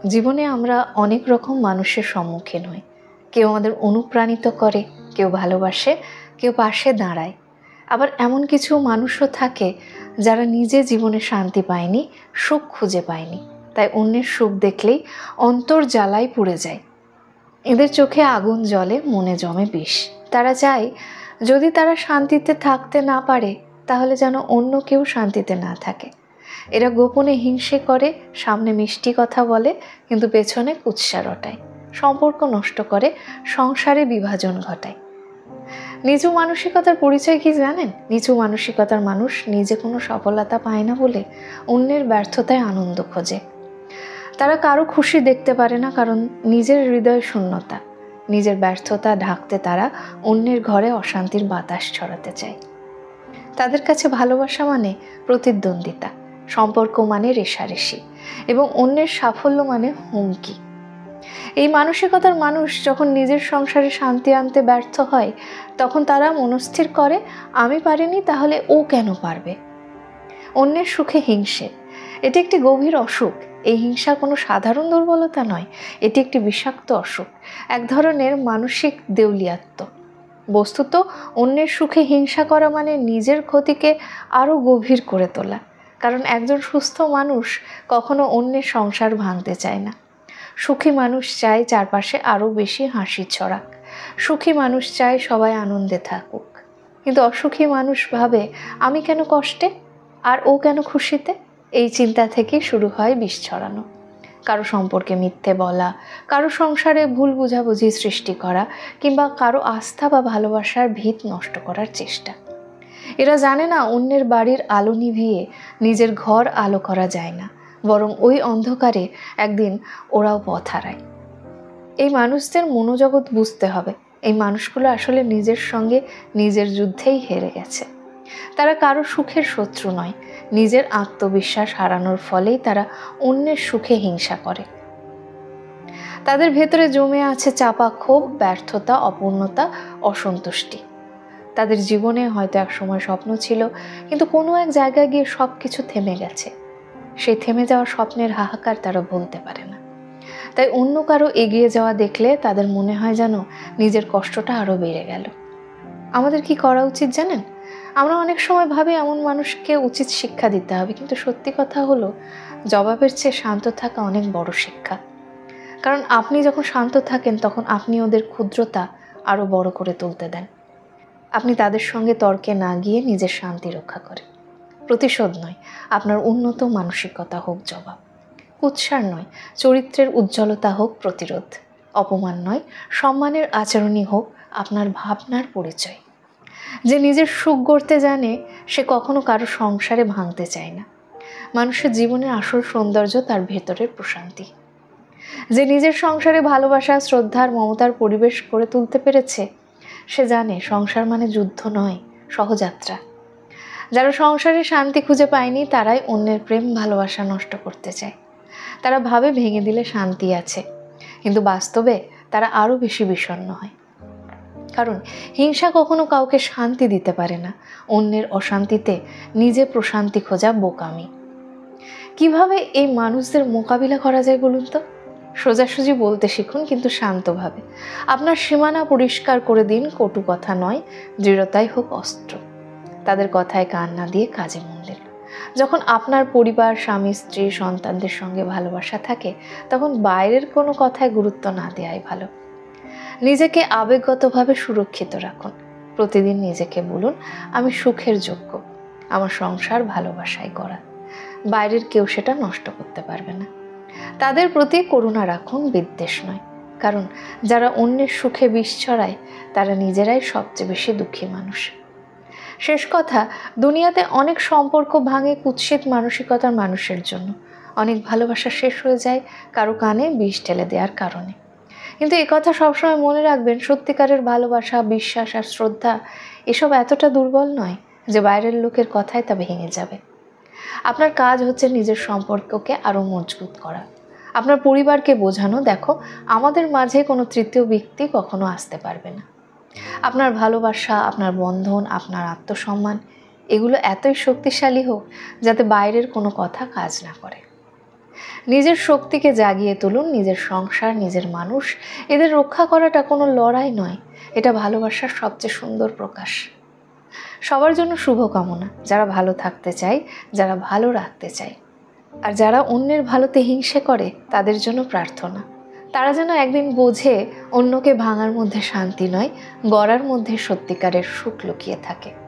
জীবনে আমরা অনেক রকম মানুষের সম্মুখীন হই। কেউ আমাদের অনুপ্রাণিত করে, কেউ ভালোবাসে, কেউ পাশে দাঁড়ায়। আবার এমন কিছু মানুষও থাকে যারা নিজে জীবনে শান্তি পায়নি, সুখ খুঁজে পায়নি, তাই অন্যের সুখ দেখলেই অন্তর জ্বালায় পুড়ে যায়। এদের চোখে আগুন জ্বলে, মনে জমে বিষ। তারা চায় যদি তারা শান্তিতে থাকতে না পারে তাহলে যেন অন্য কেউ শান্তিতে না থাকে। এরা গোপনে হিংসে করে, সামনে মিষ্টি কথা বলে কিন্তু পেছনে কুৎসা রটায়, সম্পর্ক নষ্ট করে, সংসারে বিভাজন ঘটায়। নিচু মানসিকতার পরিচয় কি জানেন? নিচু মানসিকতার মানুষ নিজে কোনো সফলতা পায় না বলে অন্যের ব্যর্থতায় আনন্দ খোঁজে। তারা কারো খুশি দেখতে পারে না, কারণ নিজের হৃদয় শূন্যতা। নিজের ব্যর্থতা ঢাকতে তারা অন্যের ঘরে অশান্তির বাতাস ছড়াতে চায়। তাদের কাছে ভালোবাসা মানে প্রতিদ্বন্দ্বিতা, সম্পর্ক মানে রেষারেষি, এবং অন্যের সাফল্য মানে হুমকি। এই মানসিকতার মানুষ যখন নিজের সংসারে শান্তি আনতে ব্যর্থ হয় তখন তারা মনস্থির করে, আমি পারিনি তাহলে ও কেন পারবে। অন্যের সুখে হিংসে, এটি একটি গভীর অসুখ। এই হিংসা কোনো সাধারণ দুর্বলতা নয়, এটি একটি বিষাক্ত অসুখ, এক ধরনের মানসিক দেউলিয়াত্ব। বস্তুত অন্যের সুখে হিংসা করা মানে নিজের ক্ষতিকে আরও গভীর করে তোলা। কারণ একজন সুস্থ মানুষ কখনো অন্যের সংসার ভাঙতে চায় না। সুখী মানুষ চায় চারপাশে আরও বেশি হাসি ছড়াক। সুখী মানুষ চায় সবাই আনন্দে থাকুক। কিন্তু অসুখী মানুষ ভাবে, আমি কেন কষ্টে আর ও কেন খুশিতে। এই চিন্তা থেকেই শুরু হয় বিষ ছড়ানো, কারো সম্পর্কে মিথ্যে বলা, কারো সংসারে ভুল বোঝাবুঝি সৃষ্টি করা, কিংবা কারো আস্থা বা ভালোবাসার ভিত নষ্ট করার চেষ্টা। এরা জানে না অন্যের বাড়ির আলো নিভিয়ে নিজের ঘর আলো করা যায় না, বরং ওই অন্ধকারে একদিন ওরাও পথ হারায়। এই মানুষদের মনোজগৎ বুঝতে হবে। এই মানুষগুলো আসলে নিজের সঙ্গে নিজের যুদ্ধেই হেরে গেছে। তারা কারো সুখের শত্রু নয়, নিজের আত্মবিশ্বাস হারানোর ফলেই তারা অন্যের সুখে হিংসা করে। তাদের ভেতরে জমে আছে চাপা ক্ষোভ, ব্যর্থতা, অপূর্ণতা, অসন্তুষ্টি। তাদের জীবনে হয়তো এক সময় স্বপ্ন ছিল, কিন্তু কোনো এক জায়গায় গিয়ে সব কিছু থেমে গেছে। সেই থেমে যাওয়া স্বপ্নের হাহাকার তারা ভুলতে পারে না। তাই অন্য কারো এগিয়ে যাওয়া দেখলে তাদের মনে হয় যেন নিজের কষ্টটা আরও বেড়ে গেল। আমাদের কি করা উচিত জানেন? আমরা অনেক সময় ভাবি এমন মানুষকে উচিত শিক্ষা দিতে হবে, কিন্তু সত্যি কথা হলো জবাবের চেয়ে শান্ত থাকা অনেক বড় শিক্ষা। কারণ আপনি যখন শান্ত থাকেন তখন আপনি ওদের ক্ষুদ্রতা আরও বড় করে তুলতে দেন। আপনি তাদের সঙ্গে তর্কে না গিয়ে নিজের শান্তি রক্ষা করেন। প্রতিশোধ নয়, আপনার উন্নত মানসিকতা হোক জবাব। কুৎসার নয়, চরিত্রের উজ্জ্বলতা হোক প্রতিরোধ। অপমান নয়, সম্মানের আচরণই হোক আপনার ভাবনার পরিচয়। যে নিজের সুখ গড়তে জানে সে কখনো কারো সংসারে ভাঙতে চায় না। মানুষের জীবনের আসল সৌন্দর্য তার ভেতরের প্রশান্তি। যে নিজের সংসারে ভালোবাসা, শ্রদ্ধার, মমতার পরিবেশ করে তুলতে পেরেছে সে জানে সংসার মানে যুদ্ধ নয়, সহযাত্রা। যারা সংসারে শান্তি খুঁজে পায়নি তারাই অন্যের প্রেম ভালোবাসা নষ্ট করতে চায়। তারা ভাবে ভেঙে দিলে শান্তি আছে, কিন্তু বাস্তবে তারা আরও বেশি বিষণ্ণ হয়। কারণ হিংসা কখনো কাউকে শান্তি দিতে পারে না। অন্যের অশান্তিতে নিজে প্রশান্তি খোঁজা বোকামি। কিভাবে এই মানুষদের মোকাবিলা করা যায় বলুন তো? সোজাসুজি বলতে শিখুন, কিন্তু শান্তভাবে। আপনার সীমানা পরিষ্কার করে দিন, কটু কথা নয়, দৃঢ়তাই হোক অস্ত্র। তাদের কথায় কান না দিয়ে কাজে মন দিন। যখন আপনার পরিবার, স্বামী, স্ত্রী, সন্তানদের সঙ্গে ভালোবাসা থাকে তখন বাইরের কোনো কথায় গুরুত্ব না দেওয়াই ভালো। নিজেকে আবেগগতভাবে সুরক্ষিত রাখুন। প্রতিদিন নিজেকে বলুন, আমি সুখের যোগ্য, আমার সংসার ভালোবাসায় গড়া, বাইরের কেউ সেটা নষ্ট করতে পারবে না। তাদের প্রতি করুণা রাখুন, বিদ্বেষ নয়। কারণ যারা অন্যের সুখে বিষ ছড়ায় তারা নিজেরাই সবচেয়ে বেশি দুঃখী মানুষ। শেষ কথা, দুনিয়াতে অনেক সম্পর্ক ভাঙে কুৎসিত মানসিকতার মানুষের জন্য। অনেক ভালোবাসা শেষ হয়ে যায় কারো কানে বিষ ঢেলে দেওয়ার কারণে। কিন্তু এই কথা সবসময় মনে রাখবেন, সত্যিকারের ভালোবাসা, বিশ্বাস আর শ্রদ্ধা এসব এতটা দুর্বল নয় যে বাইরের লোকের কথায় তা ভেঙে যাবে। আপনার কাজ হচ্ছে নিজের সম্পর্ককে আরও মজবুত করা। আপনার পরিবারকে বোঝানো, দেখো আমাদের মাঝে কোনো তৃতীয় ব্যক্তি কখনো আসতে পারবে না। আপনার ভালোবাসা, আপনার বন্ধন, আপনার আত্মসম্মান এগুলো এতই শক্তিশালী হোক যাতে বাইরের কোনো কথা কাজ না করে। নিজের শক্তিকে জাগিয়ে তুলুন। নিজের সংসার, নিজের মানুষ, এদের রক্ষা করাটা কোনো লড়াই নয়, এটা ভালোবাসার সবচেয়ে সুন্দর প্রকাশ। সবার জন্য শুভকামনা, যারা ভালো থাকতে চায়, যারা ভালো রাখতে চায়, আর যারা অন্যের ভালোতে হিংসে করে তাদের জন্য প্রার্থনা। তারা যেন একদিন বোঝে অন্যকে ভাঙার মধ্যে শান্তি নয়, গড়ার মধ্যে সত্যিকারের সুখ লুকিয়ে থাকে।